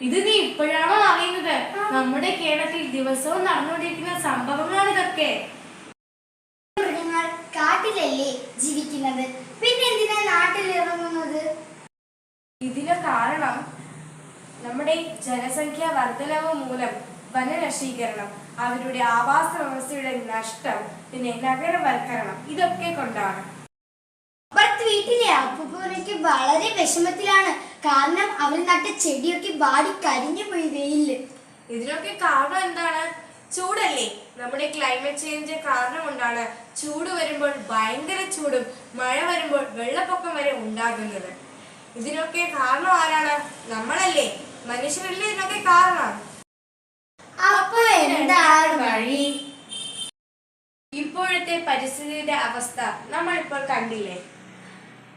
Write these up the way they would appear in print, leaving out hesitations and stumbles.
ഇത് നീ ഇപ്പോഴാണോ അറിയുന്നത്? നമ്മുടെ കേരളത്തിൽ ദിവസവും നടന്നുകൊണ്ടിരിക്കുന്ന സംഭവങ്ങളാണ് ഇതൊക്കെ. മൃഗങ്ങൾ കാട്ടിലല്ലേ ജീവിക്കുന്നത്, പിന്നെ എന്തിനാ നാട്ടിൽ ഇറങ്ങുന്നത്? ഇതിന് കാരണം നമ്മുടെ ജനസംഖ്യാ വർധനവ് മൂലം വനനശീകരണം, അവരുടെ ആവാസ വ്യവസ്ഥയുടെ നഷ്ടം, പിന്നെ നഗരവൽക്കരണം, ഇതൊക്കെ കൊണ്ടാണ്. വീട്ടിലെ അപ്പൂപ്പനൊക്കെ വളരെ വിഷമത്തിലാണ്. കാരണം അവർ നട്ട ചെടിയൊക്കെ വാടി കരിഞ്ഞു പോയി വെയില്. ഇതിനൊക്കെ കാരണം എന്താണ്? ചൂടല്ലേ. നമ്മുടെ ക്ലൈമറ്റ് ചേഞ്ച് കാരണം കൊണ്ടാണ് ചൂട് വരുമ്പോൾ ഭയങ്കര ചൂടും മഴ വരുമ്പോൾ വെള്ളപ്പൊക്കം വരെ ഉണ്ടാകുന്നത്. ഇതിനൊക്കെ കാരണം ആരാണ്? നമ്മളല്ലേ, മനുഷ്യരല്ലേ ഇതിനൊക്കെ കാരണം. അപ്പൊ എന്താണ് വഴി? ഇപ്പോഴത്തെ പരിസ്ഥിതിയുടെ അവസ്ഥ നമ്മൾ ഇപ്പോൾ കണ്ടില്ലേ.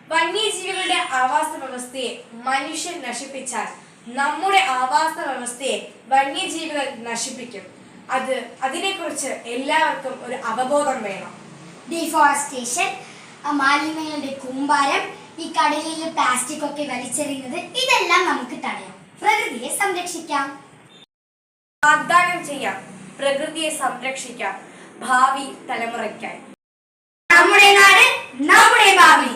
വന്യജീവികളുടെ ആവാസ വ്യവസ്ഥയെ മനുഷ്യൻ നശിപ്പിച്ചാൽ നമ്മുടെ ആവാസ വ്യവസ്ഥയെ വന്യജീവികൾ നശിപ്പിക്കും. അതിനെക്കുറിച്ച് എല്ലാവർക്കും ഒരു അവബോധം വേണം. ഡിഫോറസ്റ്റേഷൻ, മാലിന്യങ്ങളുടെ കൂമ്പാരം, ഈ കടലിൽ പ്ലാസ്റ്റിക് ഒക്കെ വലിച്ചെറിയുന്നത്, ഇതെല്ലാം നമുക്ക് തടയാം. പ്രകൃതിയെ സംരക്ഷിക്കാം. വാഗ്ദാനം ചെയ്യാം, പ്രകൃതിയെ സംരക്ഷിക്കാം ഭാവി തലമുറയ്ക്കായി. നമ്മുടെ നാട്, നമ്മുടെ ഭാവി.